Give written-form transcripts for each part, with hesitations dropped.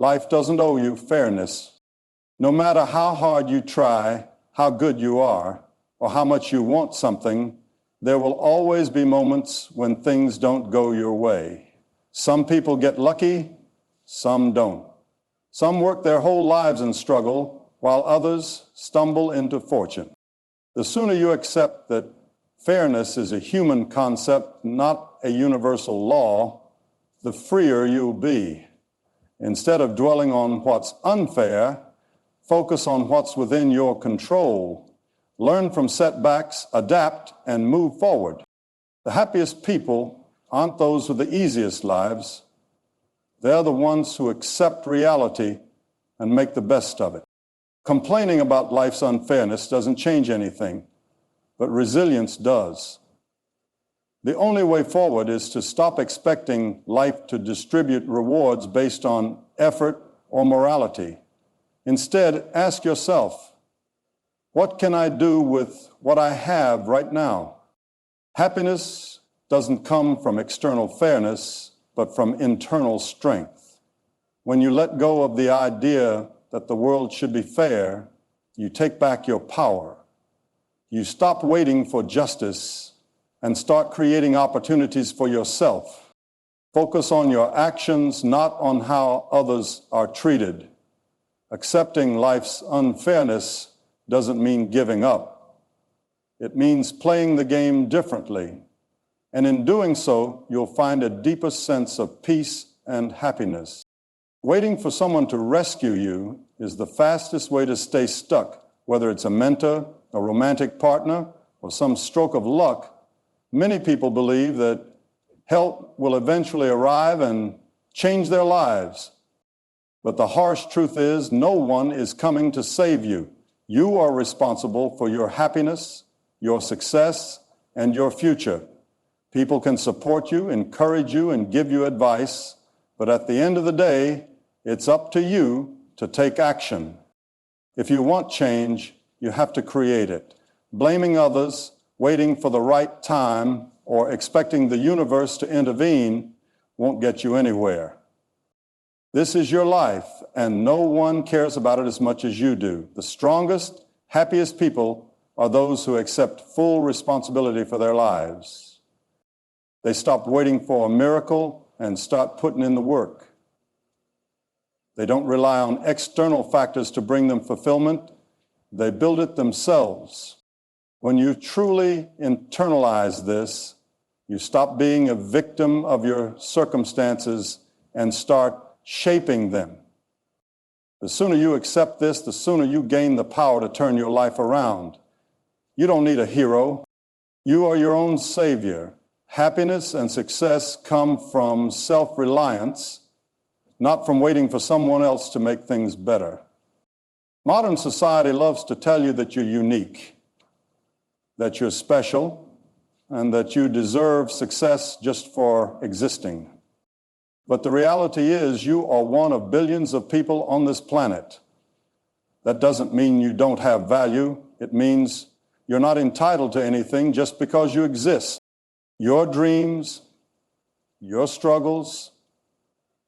Life doesn't owe you fairness. No matter how hard you try, how good you are, or how much you want something, there will always be moments when things don't go your way. Some people get lucky, some don't. Some work their whole lives and struggle, while others stumble into fortune. The sooner you accept that fairness is a human concept, not a universal law, the freer you'll be. Instead of dwelling on what's unfair, focus on what's within your control. Learn from setbacks, adapt, and move forward. The happiest people aren't those with the easiest lives. They're the ones who accept reality and make the best of it. Complaining about life's unfairness doesn't change anything, but resilience does. The only way forward is to stop expecting life to distribute rewards based on effort or morality. Instead, ask yourself, what can I do with what I have right now? Happiness doesn't come from external fairness, but from internal strength. When you let go of the idea that the world should be fair, you take back your power. You stop waiting for justice and start creating opportunities for yourself. Focus on your actions, not on how others are treated. Accepting life's unfairness doesn't mean giving up. It means playing the game differently. And in doing so, you'll find a deeper sense of peace and happiness. Waiting for someone to rescue you is the fastest way to stay stuck, whether it's a mentor, a romantic partner, or some stroke of luck. Many people believe that help will eventually arrive and change their lives. But the harsh truth is, no one is coming to save you. You are responsible for your happiness, your success, and your future. People can support you, encourage you, and give you advice, but at the end of the day, it's up to you to take action. If you want change, you have to create it. Blaming others, waiting for the right time, or expecting the universe to intervene won't get you anywhere. This is your life, and no one cares about it as much as you do. The strongest, happiest people are those who accept full responsibility for their lives. They stop waiting for a miracle and start putting in the work. They don't rely on external factors to bring them fulfillment. They build it themselves. When you truly internalize this, you stop being a victim of your circumstances and start shaping them. The sooner you accept this, the sooner you gain the power to turn your life around. You don't need a hero. You are your own savior. Happiness and success come from self-reliance, not from waiting for someone else to make things better. Modern society loves to tell you that you're unique, that you're special, and that you deserve success just for existing. But the reality is you are one of billions of people on this planet. That doesn't mean you don't have value. It means you're not entitled to anything just because you exist. Your dreams, your struggles,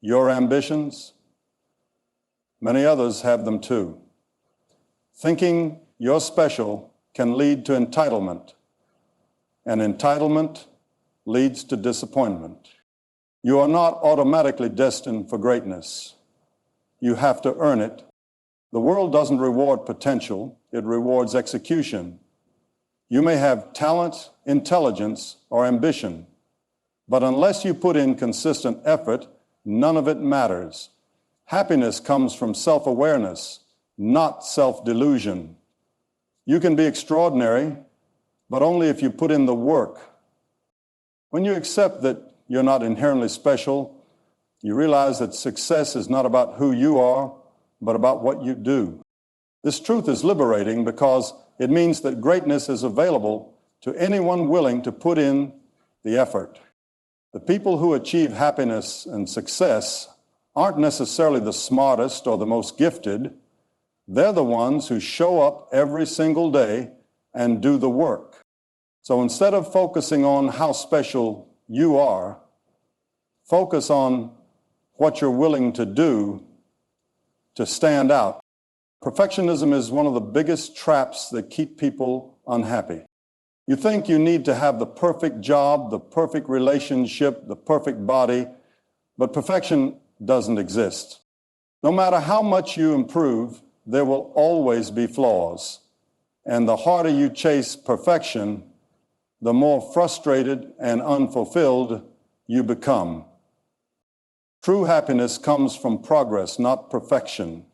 your ambitions, many others have them too. Thinking you're special can lead to entitlement, and entitlement leads to disappointment. You are not automatically destined for greatness. You have to earn it. The world doesn't reward potential, it rewards execution. You may have talent, intelligence, or ambition, but unless you put in consistent effort, none of it matters. Happiness comes from self-awareness, not self-delusion. You can be extraordinary, but only if you put in the work. When you accept that you're not inherently special, you realize that success is not about who you are, but about what you do. This truth is liberating because it means that greatness is available to anyone willing to put in the effort. The people who achieve happiness and success aren't necessarily the smartest or the most gifted. They're the ones who show up every single day and do the work. So instead of focusing on how special you are, focus on what you're willing to do to stand out. Perfectionism is one of the biggest traps that keep people unhappy. You think you need to have the perfect job, the perfect relationship, the perfect body, but perfection doesn't exist. No matter how much you improve, there will always be flaws. And the harder you chase perfection, the more frustrated and unfulfilled you become. True happiness comes from progress, not perfection.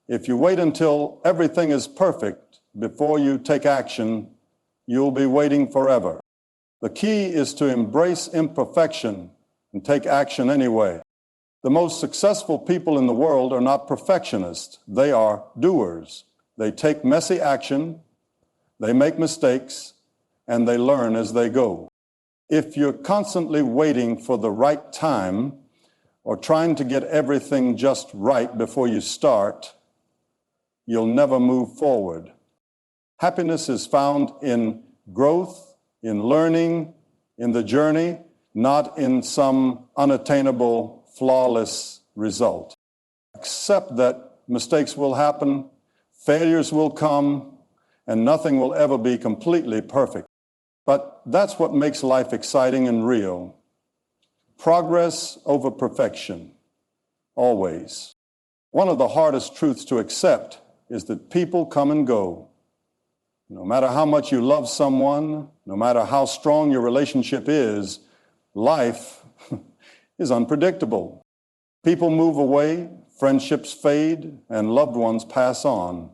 If you wait until everything is perfect before you take action, you'll be waiting forever. The key is to embrace imperfection and take action anyway. The most successful people in the world are not perfectionists. They are doers. They take messy action, they make mistakes, and they learn as they go. If you're constantly waiting for the right time or trying to get everything just right before you start, you'll never move forward. Happiness is found in growth, in learning, in the journey, not in some unattainable, flawless result. Accept that mistakes will happen, failures will come, and nothing will ever be completely perfect. But that's what makes life exciting and real. Progress over perfection, always. One of the hardest truths to accept is that people come and go. No matter how much you love someone, no matter how strong your relationship is, life is unpredictable. People move away, friendships fade, and loved ones pass on.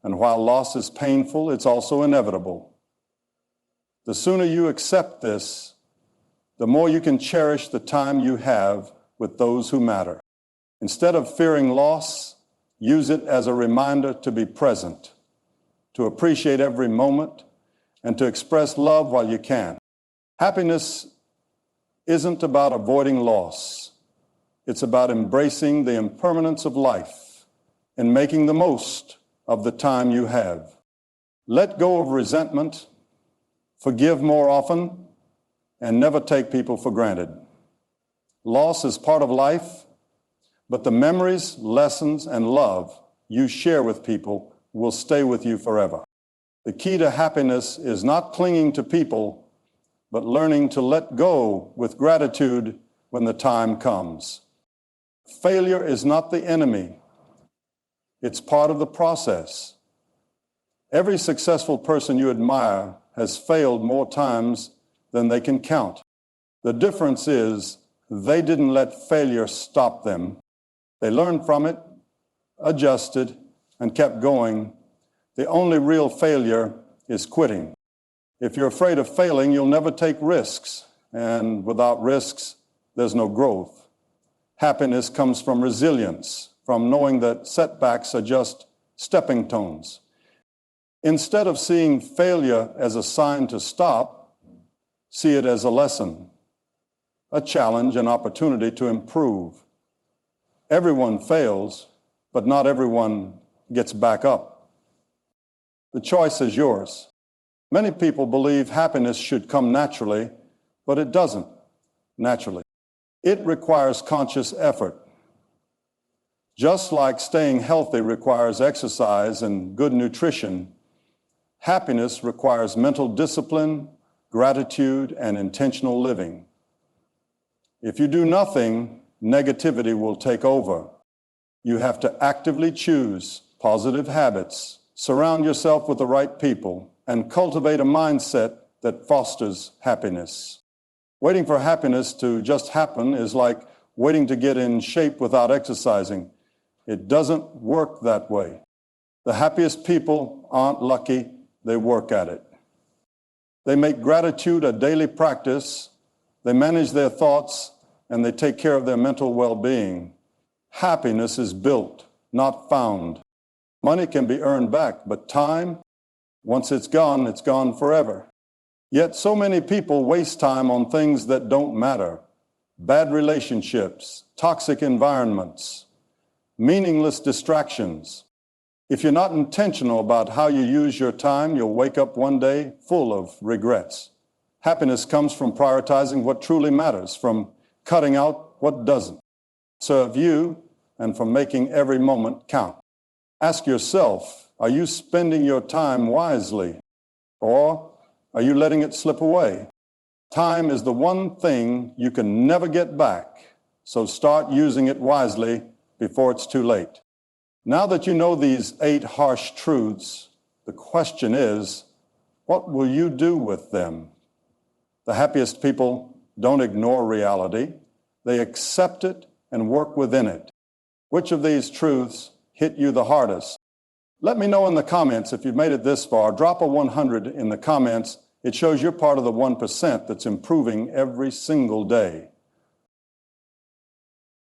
And while loss is painful, it's also inevitable. The sooner you accept this, the more you can cherish the time you have with those who matter. Instead of fearing loss, use it as a reminder to be present, to appreciate every moment, and to express love while you can. Happiness isn't about avoiding loss. It's about embracing the impermanence of life and making the most of the time you have. Let go of resentment, forgive more often, and never take people for granted. Loss is part of life, but the memories, lessons, and love you share with people will stay with you forever. The key to happiness is not clinging to people, but learning to let go with gratitude when the time comes. Failure is not the enemy. It's part of the process. Every successful person you admire has failed more times than they can count. The difference is they didn't let failure stop them. They learned from it, adjusted, and kept going. The only real failure is quitting. If you're afraid of failing, you'll never take risks. And without risks, there's no growth. Happiness comes from resilience, from knowing that setbacks are just stepping stones. Instead of seeing failure as a sign to stop, see it as a lesson, a challenge, an opportunity to improve. Everyone fails, but not everyone gets back up. The choice is yours. Many people believe happiness should come naturally, but it doesn't naturally. It requires conscious effort. Just like staying healthy requires exercise and good nutrition, happiness requires mental discipline, gratitude, and intentional living. If you do nothing, negativity will take over. You have to actively choose positive habits, surround yourself with the right people, and cultivate a mindset that fosters happiness. Waiting for happiness to just happen is like waiting to get in shape without exercising. It doesn't work that way. The happiest people aren't lucky, they work at it. They make gratitude a daily practice, they manage their thoughts, and they take care of their mental well-being. Happiness is built, not found. Money can be earned back, but time, once it's gone forever. Yet so many people waste time on things that don't matter. Bad relationships, toxic environments, meaningless distractions. If you're not intentional about how you use your time, you'll wake up one day full of regrets. Happiness comes from prioritizing what truly matters, from cutting out what doesn't serve you and for making every moment count. Ask yourself, are you spending your time wisely, or are you letting it slip away? Time is the one thing you can never get back, so start using it wisely before it's too late. Now that you know these 8 harsh truths, the question is, what will you do with them? The happiest people don't ignore reality. They accept it and work within it. Which of these truths hit you the hardest? Let me know in the comments if you've made it this far. Drop a 100 in the comments. It shows you're part of the 1% that's improving every single day.